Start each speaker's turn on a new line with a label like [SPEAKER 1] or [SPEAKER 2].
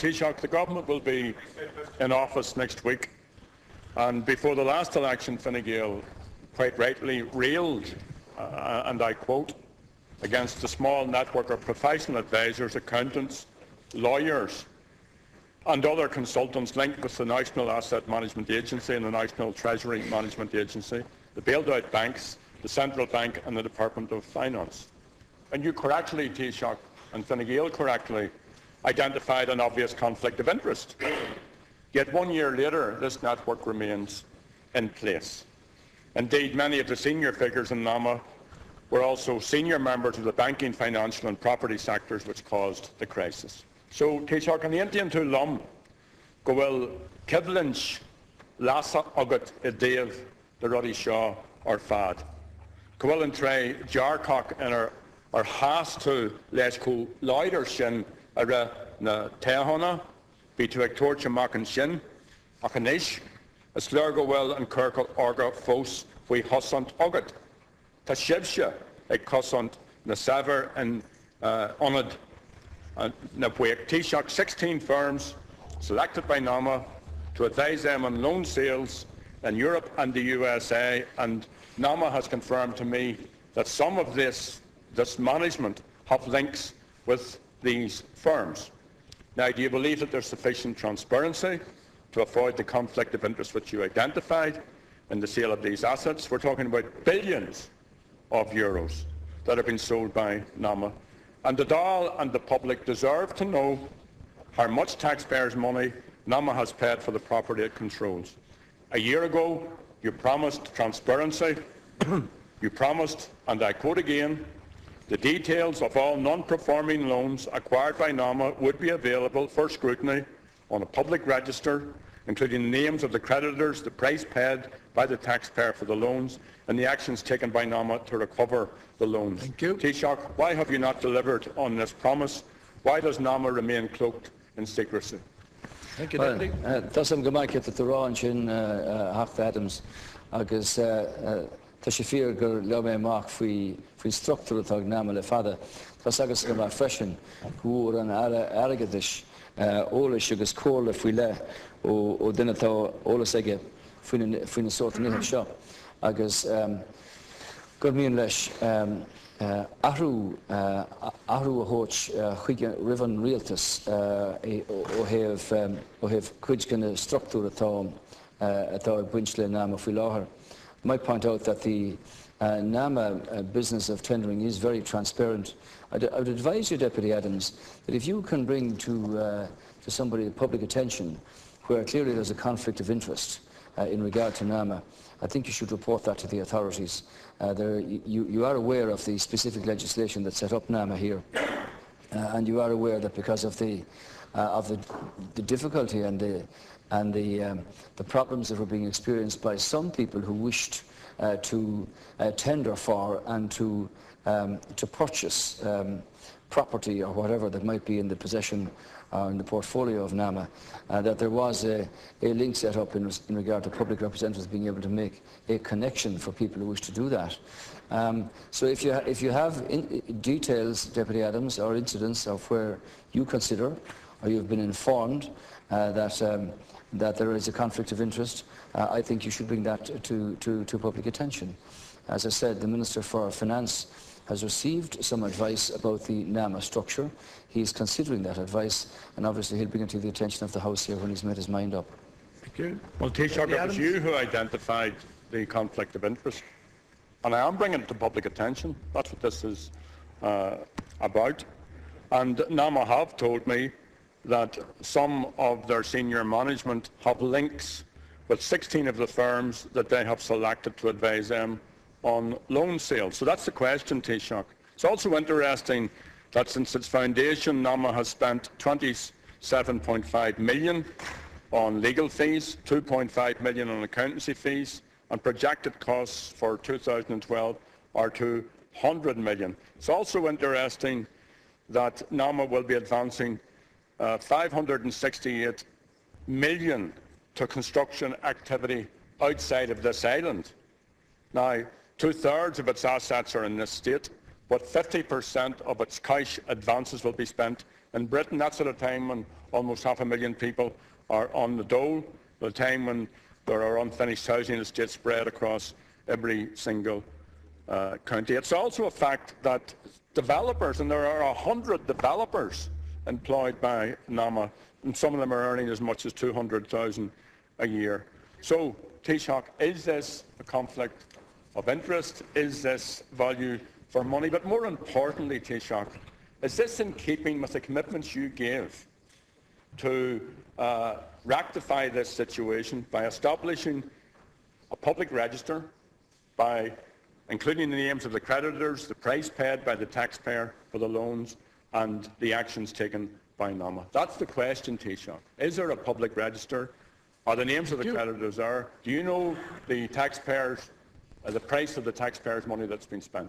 [SPEAKER 1] Taoiseach, the government will be in office next week, and before the last election, Fine Gael quite rightly railed, and I quote, against the small network of professional advisors, accountants, lawyers and other consultants linked with the National Asset Management Agency and the National Treasury Management Agency, the bailed out banks, the Central Bank and the Department of Finance. And you correctly, Taoiseach, and Fine Gael correctly, identified an obvious conflict of interest. Yet 1 year later, this network remains in place. Indeed, many of the senior figures in NAMA were also senior members of the banking, financial and property sectors which caused the crisis. So, Taoiseach, an Indian to Lum, go will Kivlinch, Lassa Ugat, Idave, the Ruddy Shaw, or Fad. Go will and try Jarcock in our has to Lesko Lloyder Shin, na Tehona, be to Torcha Macan Shin, Achanish, a Slurgo well and Kirkle Orga Fos, we Hussant Ugat. Tashibsha, a Cussant, na Saver and Onad, na Puig. Taoiseach, 16 firms selected by NAMA to advise them on loan sales in Europe and the USA, and NAMA has confirmed to me that some of this management have links with these firms. Now, do you believe that there's sufficient transparency to avoid the conflict of interest which you identified in the sale of these assets? We're talking about billions of euros that have been sold by NAMA. And the Dáil and the public deserve to know how much taxpayers' money NAMA has paid for the property it controls. A year ago, you promised transparency. You promised, and I quote again, the details of all non-performing loans acquired by NAMA would be available for scrutiny on a public register, including the names of the creditors, the price paid by the taxpayer for the loans, and the actions taken by NAMA to recover the loans.
[SPEAKER 2] Thank you.
[SPEAKER 1] Taoiseach, why have you not delivered on this promise? Why does NAMA remain cloaked in secrecy?
[SPEAKER 2] Thank you, Deputy.
[SPEAKER 3] Tasam Gamak at the Ranch in Haft Adams, agus Tashifir Gur Lome Mark free structure of NAMA le Fada, Tasagas Gama Freshen, who are an Aragadish, Ola Sugar's Cola File, or Dinatho Ola Sege, Fin sort of Nihil shop, agus Gurmian Lesh, Aru Hoch, Riven Realtus, or have Kujkan structure at all Winchley Nama Filaher. I might point out that the NAMA business of tendering is very transparent. I would advise you, Deputy Adams, that if you can bring to somebody public attention where clearly there's a conflict of interest in regard to NAMA, I think you should report that to the authorities. You are aware of the specific legislation that set up NAMA here, and you are aware that because of the difficulty and the problems that were being experienced by some people who wished to tender for and to purchase property or whatever that might be in the possession or in the portfolio of NAMA, that there was a link set up in regard to public representatives being able to make a connection for people who wish to do that. So if you have details, Deputy Adams, or incidents of where you consider or you've been informed that there is a conflict of interest, I think you should bring that to public attention. As I said, the Minister for Finance has received some advice about the NAMA structure. He is considering that advice, and obviously he'll bring it to the attention of the House here when he's made his mind up.
[SPEAKER 2] Thank you.
[SPEAKER 1] Well, Taoiseach, it was you who identified the conflict of interest, and I am bringing it to public attention. That's what this is about. And NAMA have told me that some of their senior management have links with 16 of the firms that they have selected to advise them on loan sales. So that's the question, Taoiseach. It's also interesting that since its foundation, NAMA has spent 27.5 million on legal fees, 2.5 million on accountancy fees, and projected costs for 2012 are 200 million. It's also interesting that NAMA will be advancing 568 million to construction activity outside of this island. Now, 2/3 of its assets are in this state, but 50% of its cash advances will be spent In Britain, that's at a time when almost 500,000 people are on the dole, at a time when there are unfinished housing estates spread across every single county. It's also a fact that developers, and there are 100 developers employed by NAMA, and some of them are earning as much as 200,000 a year. So, Taoiseach, is this a conflict of interest? Is this value for money? But more importantly, Taoiseach, is this in keeping with the commitments you gave to rectify this situation by establishing a public register, by including the names of the creditors, the price paid by the taxpayer for the loans, and the actions taken by NAMA? That's the question, Taoiseach. Is there a public register? Are the names of the creditors there? Do you know the taxpayers, the price of the taxpayers' money that's been spent?